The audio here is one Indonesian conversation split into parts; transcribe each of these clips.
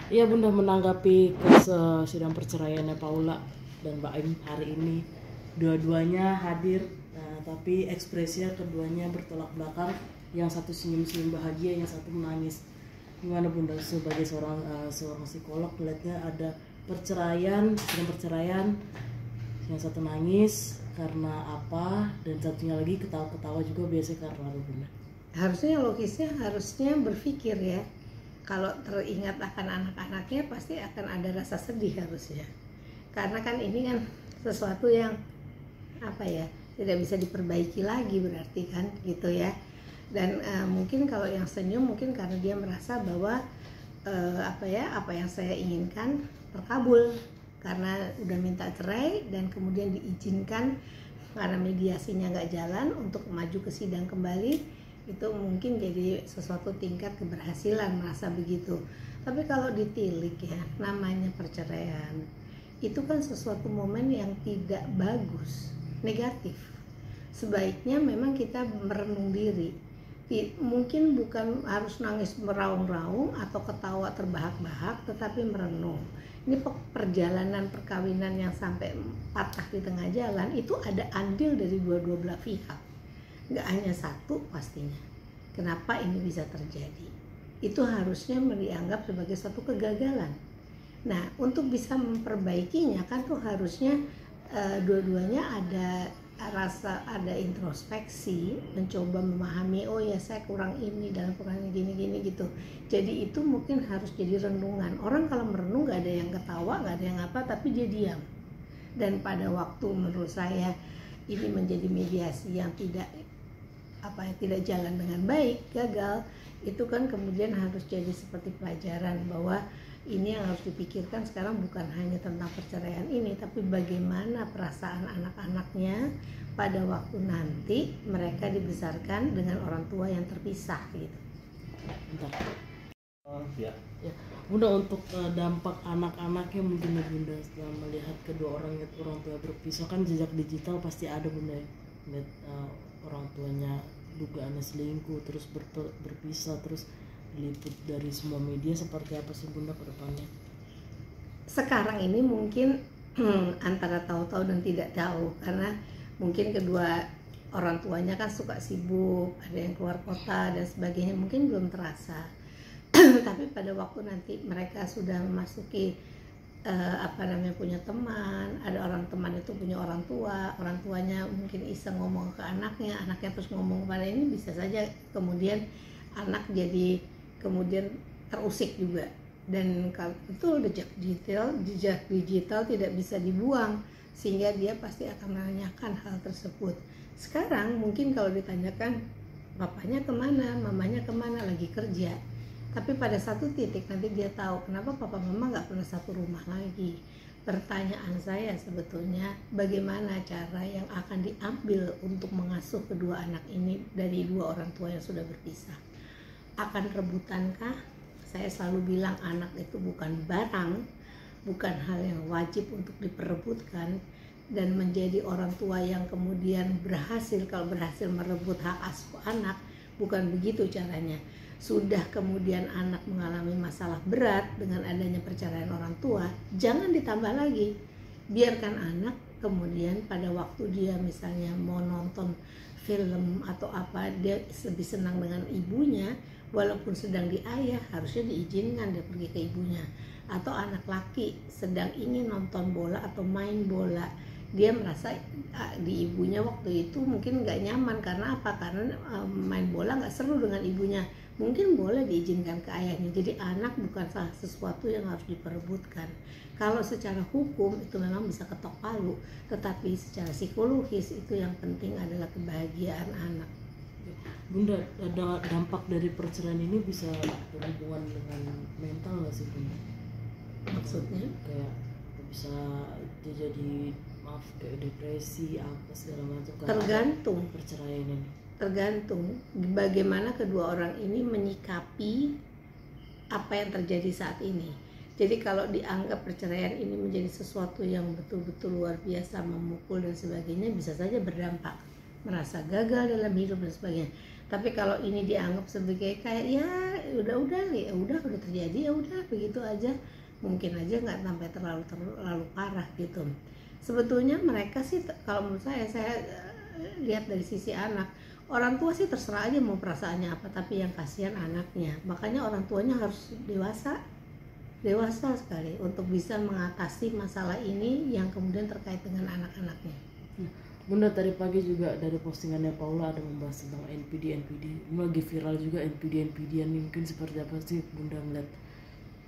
Iya Bunda, menanggapi sidang perceraiannya Paula dan Mbak Aim hari ini, dua-duanya hadir, tapi ekspresinya keduanya bertolak belakang. Yang satu senyum-senyum bahagia, yang satu menangis. Gimana Bunda sebagai seorang psikolog melihatnya ada sidang perceraian, yang satu nangis karena apa dan satunya lagi ketawa-ketawa juga biasanya karena apa Bunda? Harusnya logisnya harusnya berpikir ya, kalau teringat akan anak-anaknya pasti akan ada rasa sedih harusnya, karena kan ini kan sesuatu yang apa ya, tidak bisa diperbaiki lagi berarti kan gitu ya. Dan mungkin kalau yang senyum mungkin karena dia merasa bahwa apa yang saya inginkan terkabul, karena udah minta cerai dan kemudian diizinkan karena mediasinya nggak jalan untuk maju ke sidang kembali. Itu mungkin jadi sesuatu tingkat keberhasilan merasa begitu. Tapi kalau ditilik ya, namanya perceraian itu kan sesuatu momen yang tidak bagus, negatif. Sebaiknya memang kita merenung diri. Mungkin bukan harus nangis meraung-raung atau ketawa terbahak-bahak, tetapi merenung. Ini perjalanan perkawinan yang sampai patah di tengah jalan itu ada andil dari dua-dua belah pihak, nggak hanya satu pastinya. Kenapa ini bisa terjadi? Itu harusnya dianggap sebagai suatu kegagalan. Nah, untuk bisa memperbaikinya kan tuh harusnya dua-duanya ada introspeksi, mencoba memahami, oh ya saya kurang ini dalam kurang gini gitu. Jadi itu mungkin harus jadi renungan. Orang kalau merenung nggak ada yang ketawa, nggak ada yang apa, tapi dia diam. Dan pada waktu menurut saya ini menjadi mediasi yang tidak jalan dengan baik, gagal, itu kan kemudian harus jadi seperti pelajaran bahwa ini yang harus dipikirkan sekarang bukan hanya tentang perceraian ini, tapi bagaimana perasaan anak-anaknya pada waktu nanti mereka dibesarkan dengan orang tua yang terpisah gitu. Ya. Bunda, untuk dampak anak-anaknya mungkin ya Bunda, setelah melihat kedua orang tua berpisah, kan jejak digital pasti ada Bunda ya, lihat orang tuanya dugaannya selingkuh terus berpisah, terus diliput dari semua media. Seperti apa sih Bunda ke depannya? Sekarang ini mungkin antara tahu-tahu dan tidak tahu, karena mungkin kedua orang tuanya kan suka sibuk, ada yang keluar kota dan sebagainya, mungkin belum terasa. Tapi pada waktu nanti mereka sudah memasuki punya teman, ada orang teman itu punya orang tuanya mungkin iseng ngomong ke anaknya terus ngomong kepada ini, bisa saja kemudian anak jadi kemudian terusik juga. Dan kalau itu jejak digital tidak bisa dibuang, sehingga dia pasti akan menanyakan hal tersebut. Sekarang mungkin kalau ditanyakan papanya kemana, mamanya kemana, lagi kerja. Tapi pada satu titik nanti dia tahu kenapa papa mama nggak pernah satu rumah lagi. Pertanyaan saya sebetulnya, bagaimana cara yang akan diambil untuk mengasuh kedua anak ini dari dua orang tua yang sudah berpisah? Akan rebutankah? Saya selalu bilang anak itu bukan barang, bukan hal yang wajib untuk diperebutkan, dan menjadi orang tua yang kemudian kalau berhasil merebut hak asuh anak, bukan begitu caranya. Sudah kemudian anak mengalami masalah berat dengan adanya perceraian orang tua, jangan ditambah lagi. Biarkan anak kemudian pada waktu dia misalnya mau nonton film atau apa, dia lebih senang dengan ibunya, walaupun sedang diayah harusnya diizinkan dia pergi ke ibunya. Atau anak laki sedang ingin nonton bola atau main bola, dia merasa di ibunya waktu itu mungkin nggak nyaman. Karena apa? Karena main bola nggak seru dengan ibunya, mungkin boleh diizinkan ke ayahnya. Jadi anak bukan sesuatu yang harus diperebutkan. Kalau secara hukum itu memang bisa ketok palu, tetapi secara psikologis itu yang penting adalah kebahagiaan anak. Bunda, ada dampak dari perceraian ini bisa berhubungan dengan mental nggak sih Bunda? Maksudnya? Kayak bisa jadi kayak depresi apa segala macam. Tergantung perceraian ini. Tergantung bagaimana kedua orang ini menyikapi apa yang terjadi saat ini. Jadi kalau dianggap perceraian ini menjadi sesuatu yang betul-betul luar biasa, memukul dan sebagainya, bisa saja berdampak, merasa gagal dalam hidup dan sebagainya. Tapi kalau ini dianggap sebagai kayak ya udah terjadi, ya udah begitu aja, mungkin aja nggak sampai terlalu parah gitu. Sebetulnya mereka sih kalau menurut saya lihat dari sisi anak, orang tua sih terserah aja mau perasaannya apa, tapi yang kasihan anaknya. Makanya orang tuanya harus dewasa sekali untuk bisa mengatasi masalah ini yang kemudian terkait dengan anak-anaknya. Bunda tadi pagi juga dari postingannya Paula ada membahas tentang NPD. Lagi viral juga NPD ini, mungkin seperti apa sih Bunda melihat?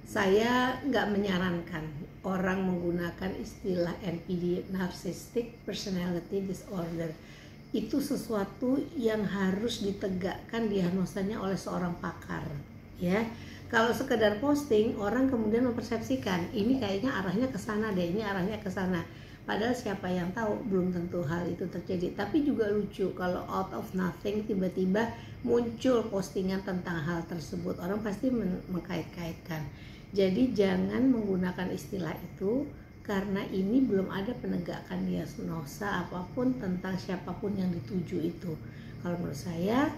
Saya nggak menyarankan orang menggunakan istilah NPD, Narcissistic Personality Disorder. Itu sesuatu yang harus ditegakkan diagnosanya oleh seorang pakar, ya. Kalau sekedar posting, orang kemudian mempersepsikan ini kayaknya arahnya ke sana deh, ini arahnya ke sana. Padahal siapa yang tahu, belum tentu hal itu terjadi. Tapi juga lucu kalau out of nothing tiba-tiba muncul postingan tentang hal tersebut. Orang pasti mengkait-kaitkan. Jadi jangan menggunakan istilah itu, karena ini belum ada penegakan diagnosa apapun tentang siapapun yang dituju itu. Kalau menurut saya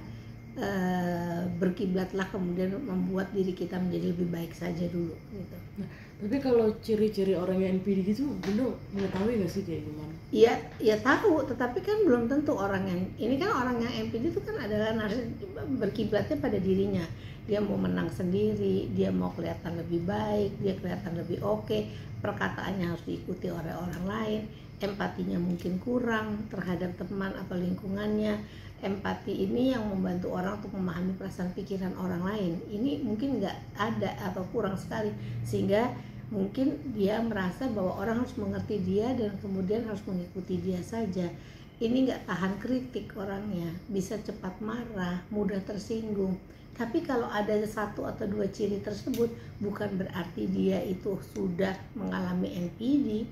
berkiblatlah kemudian membuat diri kita menjadi lebih baik saja dulu gitu. Nah, tapi kalau ciri-ciri orang yang NPD gitu, Bunda mengetahui nggak sih kayak gimana? Iya, ya tahu, tetapi kan belum tentu orang yang ini kan orang yang NPD itu kan adalah berkiblatnya pada dirinya. Dia mau menang sendiri, dia mau kelihatan lebih baik, dia kelihatan lebih oke, perkataannya harus diikuti oleh orang lain, empatinya mungkin kurang terhadap teman atau lingkungannya. Empati ini yang membantu orang untuk memahami perasaan pikiran orang lain. Ini mungkin nggak ada atau kurang sekali, sehingga mungkin dia merasa bahwa orang harus mengerti dia dan kemudian harus mengikuti dia saja. Ini nggak tahan kritik orangnya, bisa cepat marah, mudah tersinggung. Tapi kalau ada satu atau dua ciri tersebut, bukan berarti dia itu sudah mengalami NPD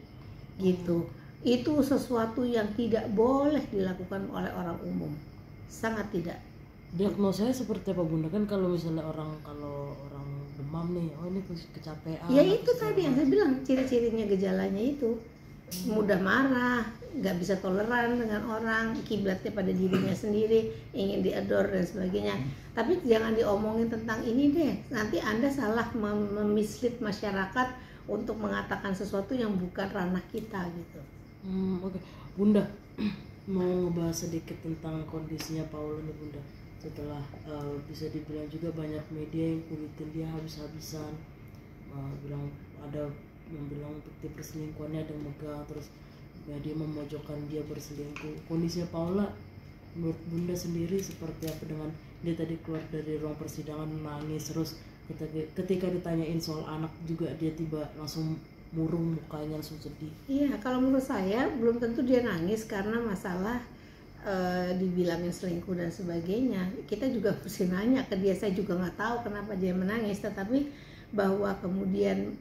gitu. Itu sesuatu yang tidak boleh dilakukan oleh orang umum. Sangat tidak. Diagnosanya seperti apa Bunda? Kan kalau misalnya orang demam nih, oh ini kecapean. Ya itu tadi yang saya bilang, ciri-cirinya gejalanya itu mudah marah, nggak bisa toleran dengan orang, kiblatnya pada dirinya sendiri, ingin diador dan sebagainya. Tapi jangan diomongin tentang ini deh, nanti Anda salah memislead masyarakat untuk mengatakan sesuatu yang bukan ranah kita gitu. Oke. Bunda mau ngebahas sedikit tentang kondisinya Paula nih Bunda. Setelah bisa dibilang juga banyak media yang kulitin dia habis-habisan, bilang ada yang bilang bukti perselingkuhannya ada megang, terus dia memojokkan dia berselingkuh. Kondisinya Paula menurut Bunda sendiri seperti apa dengan dia tadi keluar dari ruang persidangan nangis, terus ketika ditanyain soal anak juga dia tiba langsung murung mukanya, langsung sedih. Iya, kalau menurut saya belum tentu dia nangis karena masalah dibilangin selingkuh dan sebagainya. Kita juga mesti nanya ke dia, saya juga nggak tahu kenapa dia menangis, tetapi bahwa kemudian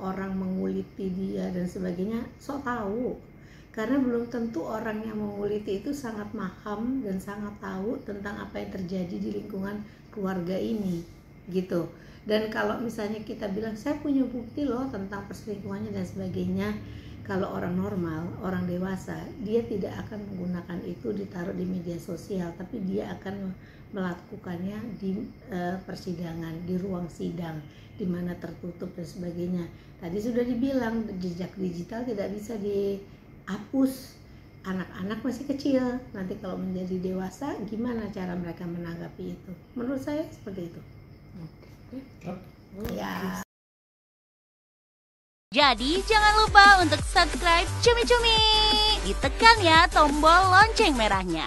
orang menguliti dia dan sebagainya, sok tahu. Karena belum tentu orang yang menguliti itu sangat paham dan sangat tahu tentang apa yang terjadi di lingkungan keluarga ini, gitu. Dan kalau misalnya kita bilang saya punya bukti loh tentang perselingkuhannya dan sebagainya, kalau orang normal, orang dewasa, dia tidak akan menggunakan itu ditaruh di media sosial, tapi dia akan melakukannya di persidangan, di ruang sidang, di mana tertutup dan sebagainya. Tadi sudah dibilang jejak digital tidak bisa dihapus. Anak-anak masih kecil, nanti kalau menjadi dewasa gimana cara mereka menanggapi itu? Menurut saya seperti itu. Ya. Jadi jangan lupa untuk subscribe Cumi Cumi. Ditekan ya tombol lonceng merahnya.